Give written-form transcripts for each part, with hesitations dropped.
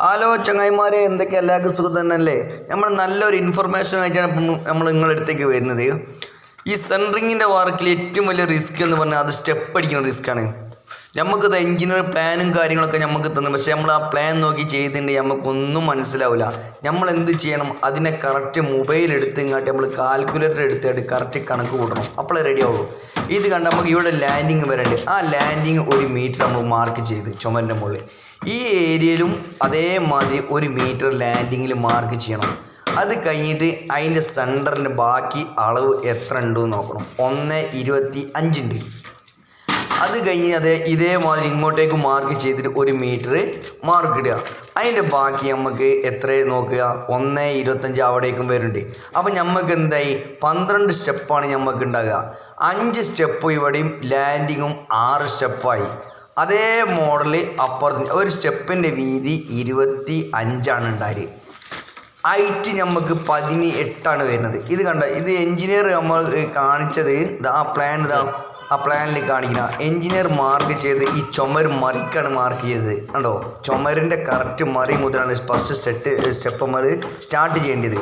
Hello ചങ്ങായിമാരെ, എന്തൊക്കെ എല്ലാവർക്കും സുഖം തന്നെയല്ലേ? നമ്മൾ നല്ലൊരു ഇൻഫർമേഷൻ ആയിട്ടാണ് ഇപ്പം നമ്മൾ നിങ്ങളുടെ അടുത്തേക്ക് വരുന്നത്. ഈ സെൻട്രിങ്ങിൻ്റെ വർക്കിൽ ഏറ്റവും വലിയ റിസ്ക് എന്ന് പറഞ്ഞാൽ അത് സ്റ്റെപ്പ് അടിക്കുന്ന റിസ്ക്കാണ്. നമുക്കത് എഞ്ചിനീയർ പ്ലാനും കാര്യങ്ങളൊക്കെ നമുക്ക് തന്നു, പക്ഷേ നമ്മൾ ആ പ്ലാൻ നോക്കി ചെയ്തിട്ടുണ്ടെങ്കിൽ നമുക്കൊന്നും മനസ്സിലാവില്ല. നമ്മൾ എന്ത് ചെയ്യണം? അതിനെ കറക്റ്റ് മൊബൈൽ എടുത്ത് ഇങ്ങോട്ട് നമ്മൾ കാൽക്കുലേറ്റർ എടുത്തിട്ട് കറക്റ്റ് കണക്ക് കൂട്ടണം, അപ്പോഴേ റെഡി ആവുള്ളൂ. ഇത് കണ്ട് നമുക്ക് ഇവിടെ ലാൻഡിങ് വരേണ്ടത്, ആ ലാൻഡിങ് 1 മീറ്റർ നമ്മൾ മാർക്ക് ചെയ്ത് ചുമരിൻ്റെ മുകളിൽ ഈ ഏരിയയിലും അതേമാതിരി 1 മീറ്റർ ലാൻഡിങ്ങിൽ മാർക്ക് ചെയ്യണം. അത് കഴിഞ്ഞിട്ട് അതിൻ്റെ സെൻറ്ററിന് ബാക്കി അളവ് എത്ര ഉണ്ടെന്ന് നോക്കണം. 1.25 ഉണ്ട്. അത് കഴിഞ്ഞ് ഇതേമാതിരി ഇങ്ങോട്ടേക്ക് മാർക്ക് ചെയ്തിട്ട് 1 മീറ്റർ മാർക്ക് ഇടുക. അതിൻ്റെ ബാക്കി നമുക്ക് എത്ര നോക്കുക, 1.25 അവിടേക്കും വരുന്നുണ്ട്. അപ്പം നമുക്ക് എന്തായി, 12 സ്റ്റെപ്പാണ് നമുക്ക് ഉണ്ടാകുക. 5 സ്റ്റെപ്പ് ഇവിടെയും ലാൻഡിങ്ങും 6 സ്റ്റെപ്പായി. അതേ മോഡല് അപ്പുറത്ത് ഒരു സ്റ്റെപ്പിൻ്റെ വീതി 25 ഉണ്ടായി. ഹൈറ്റ് നമുക്ക് 18 വരുന്നത്. ഇത് കണ്ട, ഇത് എൻജിനീയർ നമ്മൾ കാണിച്ചത് ആ പ്ലാനിൽ കാണിക്കുന്ന എൻജിനീയർ മാർക്ക് ചെയ്ത് ഈ ചുമര് മറിക്കാണ് മാർക്ക് ചെയ്തത്. കണ്ടോ, ചുമരിൻ്റെ കറക്റ്റ് മറി മുതലാണ് ഫസ്റ്റ് സ്റ്റെപ്പ് നമ്മൾ സ്റ്റാർട്ട് ചെയ്യേണ്ടത്.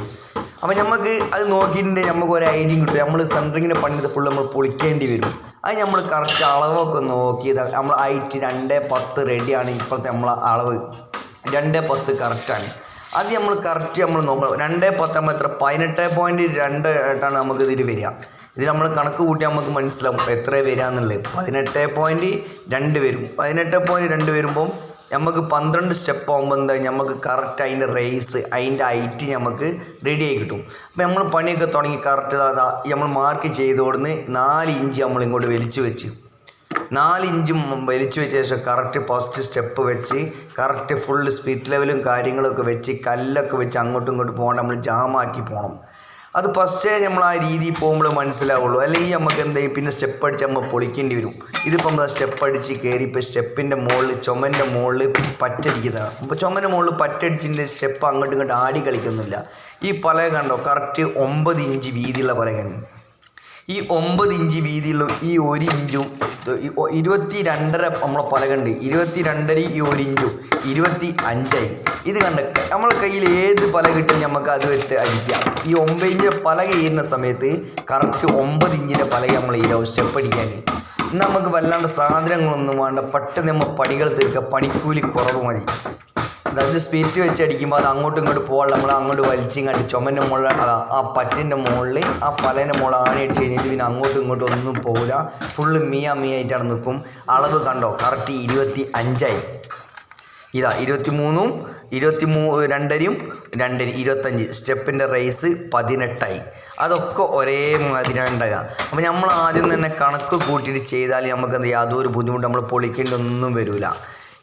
അപ്പോൾ നമുക്ക് അത് നോക്കിയിട്ടുണ്ടെങ്കിൽ നമുക്ക് ഒരു ഐഡിയ കിട്ടും. നമ്മൾ സെൻട്രിങ്ങിൻ്റെ പണിത് ഫുൾ നമ്മൾ പൊളിക്കേണ്ടി വരും. അത് നമ്മൾ കറക്റ്റ് അളവൊക്കെ നോക്കിയത് നമ്മൾ ഹൈറ്റ് 2.10 റെഡിയാണ്. ഇപ്പോഴത്തെ നമ്മളെ അളവ് 2.10 കറക്റ്റാണ്. അത് നമ്മൾ കറക്റ്റ് നമ്മൾ നോക്കണം. 2.10 നമ്മൾ എത്ര, 18.2 നമുക്ക് ഇതിൽ വരിക. ഇതിൽ നമ്മൾ കണക്ക് കൂട്ടി നമുക്ക് മനസ്സിലാവും എത്ര വരിക എന്നുള്ളത്. 18.2 വരും. 18.2 വരുമ്പം നമുക്ക് 12 സ്റ്റെപ്പ് ആകുമ്പോൾ എന്താ, നമുക്ക് കറക്റ്റ് അതിൻ്റെ റേസ്, അതിൻ്റെ ഹൈറ്റ് നമുക്ക് റെഡി ആയി കിട്ടും. അപ്പോൾ നമ്മൾ പണിയൊക്കെ തുടങ്ങി കറക്റ്റ് നമ്മൾ മാർക്ക് ചെയ്തോടുന്ന് 4 ഇഞ്ച് നമ്മൾ ഇങ്ങോട്ട് വലിച്ചു വെച്ച് 4 ഇഞ്ച് വലിച്ചു വെച്ച ശേഷം കറക്റ്റ് ഫസ്റ്റ് സ്റ്റെപ്പ് വെച്ച് കറക്റ്റ് ഫുള്ള് സ്പിരിറ്റ് ലെവലും കാര്യങ്ങളൊക്കെ വെച്ച് കല്ലൊക്കെ വെച്ച് അങ്ങോട്ടും ഇങ്ങോട്ടും പോകണം. നമ്മൾ ജാമാക്കി പോകണം. അത് ഫസ്റ്റേ നമ്മൾ ആ രീതിയിൽ പോകുമ്പോൾ മനസ്സിലാവുള്ളൂ. അല്ലെങ്കിൽ നമുക്ക് എന്തായാലും പിന്നെ സ്റ്റെപ്പ് അടിച്ച് നമ്മൾ പൊളിക്കേണ്ടി വരും. ഇതിപ്പോൾ നമ്മൾ സ്റ്റെപ്പ് അടിച്ച് കയറി ഇപ്പോൾ സ്റ്റെപ്പിൻ്റെ മുകളിൽ ചുമൻ്റെ മുകളിൽ പറ്റടിക്കുന്നതാണ്. അപ്പോൾ ചുമൻ്റെ മുകളിൽ പറ്റടിച്ചിൻ്റെ സ്റ്റെപ്പ് അങ്ങോട്ടും ഇങ്ങോട്ട് ആടി കളിക്കൊന്നുമില്ല. ഈ പലക കണ്ടോ, കറക്റ്റ് 9 ഇഞ്ച് വീതിയുള്ള പലകയാണ്. ഈ 9 ഇഞ്ച് വീതിയുള്ള ഈ 1 ഇഞ്ചും 22.5 നമ്മളെ പലകുണ്ട്. 22.5 ഈ 1 ഇഞ്ചും 25 ഇത് കണ്ട നമ്മളെ കയ്യിൽ ഏത് പല കിട്ടും നമുക്ക് അത് വെച്ച് അടിക്കാം. ഈ 9 ഇഞ്ചിൻ്റെ പലക ചെയ്യുന്ന സമയത്ത് കറക്റ്റ് 9 ഇഞ്ചിൻ്റെ പലക നമ്മൾ ഈ സ്റ്റെപ്പ് അടിക്കാൻ. നമുക്ക് വല്ലാണ്ട് സാധനങ്ങളൊന്നും വേണ്ട, പെട്ടെന്ന് നമ്മൾ പണികൾ തീർക്കുക, പണിക്കൂലി കുറവ് മതി. അതായത് സ്പിരിറ്റ് വെച്ച് അടിക്കുമ്പോൾ അത് അങ്ങോട്ടും ഇങ്ങോട്ട് പോകാൻ നമ്മൾ അങ്ങോട്ട് വലിച്ചിങ്ങാണ്ട് ചുമൻ്റെ മുകളിൽ ആ പറ്റിൻ്റെ മുകളിൽ ആ പലേൻ്റെ മുകളിൽ ആണി അടിച്ച് കഴിഞ്ഞാൽ ഇത് പിന്നെ അങ്ങോട്ടും ഇങ്ങോട്ടും ഒന്നും പോകില്ല. ഫുള്ള് മീയായിട്ടാണ് നിൽക്കും. അളവ് കണ്ടോ, കറക്റ്റ് 25 ഇതാ 23ഉം 2.5 25 സ്റ്റെപ്പിൻ്റെ റേസ് 18. അതൊക്കെ ഒരേ മാതിരിയാണ് ഉണ്ടാകുക. അപ്പോൾ നമ്മൾ ആദ്യം തന്നെ കണക്ക് കൂട്ടിയിട്ട് ചെയ്താൽ നമുക്ക് യാതൊരു ബുദ്ധിമുട്ട് നമ്മൾ പൊളിക്കേണ്ടി ഒന്നും വരില്ല.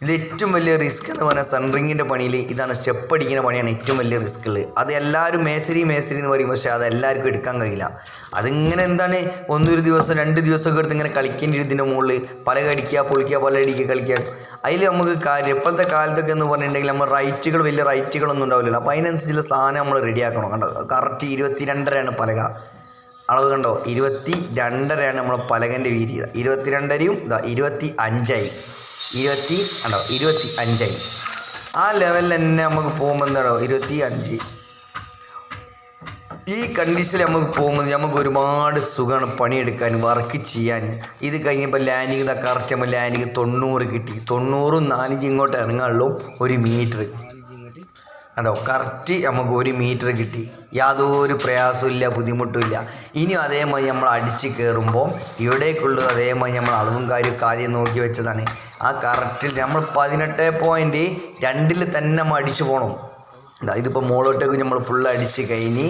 ഇത് ഏറ്റവും വലിയ റിസ്ക് എന്ന് പറഞ്ഞാൽ സെൻട്രിങ്ങിൻ്റെ പണിയിൽ ഇതാണ്. സ്റ്റെപ്പ് അടിക്കുന്ന പണിയാണ് ഏറ്റവും വലിയ റിസ്ക് ഉള്ളത്. അത് എല്ലാവരും മേസരി എന്ന് പറയും, പക്ഷേ അത് എല്ലാവർക്കും എടുക്കാൻ കഴിയില്ല. അതിങ്ങനെ എന്താണ്, 1 ദിവസം 2 ദിവസമൊക്കെ എടുത്ത് ഇങ്ങനെ കളിക്കേണ്ടി ഇതിൻ്റെ മുകളിൽ പല കടിക്കുക, പൊളിക്കുക, പല അടിക്കുക, കളിക്കുക. അതിൽ നമുക്ക് കാര്യം ഇപ്പോഴത്തെ കാലത്തൊക്കെ എന്ന് പറഞ്ഞിട്ടുണ്ടെങ്കിൽ നമ്മൾ വലിയ റൈറ്റുകളൊന്നും ഉണ്ടാവില്ലല്ലോ. അപ്പോൾ അതിനനുസരിച്ചുള്ള സാധനം നമ്മൾ റെഡിയാക്കണം. കണ്ടോ, കറക്റ്റ് 22.5 പലക അളവ് കണ്ടോ, 22.5 നമ്മളെ പലകൻ്റെ വീതി. 22.5 25 25 ആ ലെവലിൽ തന്നെ നമുക്ക് പോകുമ്പോൾ എന്താണോ 25 ഈ കണ്ടീഷനിൽ നമുക്ക് പോകുമ്പോൾ നമുക്ക് ഒരുപാട് സുഖമാണ് പണിയെടുക്കാൻ, വർക്ക് ചെയ്യാൻ. ഇത് കഴിഞ്ഞപ്പോൾ ലാൻഡിങ് കറക്റ്റ് നമ്മൾ ലാൻഡിങ് 90 കിട്ടി. 90 4 ഇഞ്ച് ഇങ്ങോട്ട് ഇറങ്ങാനുള്ളൂ 1 മീറ്റർ കണ്ടോ, കറക്റ്റ് നമുക്ക് 1 മീറ്റർ കിട്ടി. യാതൊരു പ്രയാസമില്ല, ബുദ്ധിമുട്ടുമില്ല. ഇനിയും അതേമാതിരി നമ്മൾ അടിച്ച് കയറുമ്പോൾ ഇവിടേക്കുള്ളത് അതേമാതിരി നമ്മൾ അളവും കാര്യമൊക്കെ ആദ്യം നോക്കി വെച്ചതാണ്. ആ കറക്റ്റിൽ നമ്മൾ 18.2 തന്നെ നമ്മൾ അടിച്ചു പോകണം. ഇതിപ്പോൾ മുകളിലോട്ടേക്ക് നമ്മൾ ഫുള്ള് അടിച്ച് കഴിഞ്ഞ്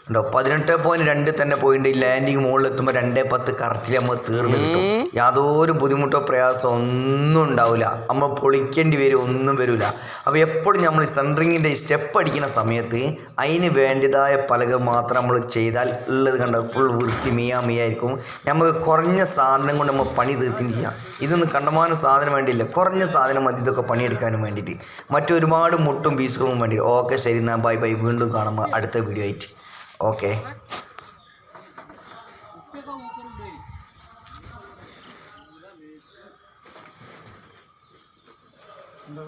ഉണ്ടോ 18.2 തന്നെ പോയിട്ട് ലാൻഡിങ് മുകളിലെത്തുമ്പോൾ 2.10 കറക്റ്റിൽ നമ്മൾ തീർന്ന് കിട്ടും. യാതൊരു ബുദ്ധിമുട്ടോ പ്രയാസമോ ഒന്നും ഉണ്ടാവില്ല. നമ്മൾ പൊളിക്കേണ്ടി വരും, ഒന്നും വരില്ല. അപ്പോൾ എപ്പോഴും നമ്മൾ സെൻട്രിങ്ങിൻ്റെ സ്റ്റെപ്പ് അടിക്കുന്ന സമയത്ത് അതിന് വേണ്ടതായ പലക മാത്രം നമ്മൾ ചെയ്താൽ ഉള്ളത് കണ്ട ഫുൾ വൃത്തി മീയായിരിക്കും. നമുക്ക് കുറഞ്ഞ സാധനം കൊണ്ട് നമ്മൾ പണി തീർക്കുകയും ചെയ്യാം. ഇതൊന്നും കണ്ടമാനം സാധനം വേണ്ടിയില്ല, കുറഞ്ഞ സാധനം മതി ഇതൊക്കെ പണിയെടുക്കാനും വേണ്ടിയിട്ട്. മറ്റൊരുപാട് മുട്ടും പീസുകളും വേണ്ടിയിട്ട്. ഓക്കെ, ശരി, എന്നാൽ ബൈ. വീണ്ടും കാണുമ്പോൾ അടുത്ത വീഡിയോ ആയിട്ട്. ഓക്കെ. എന്താ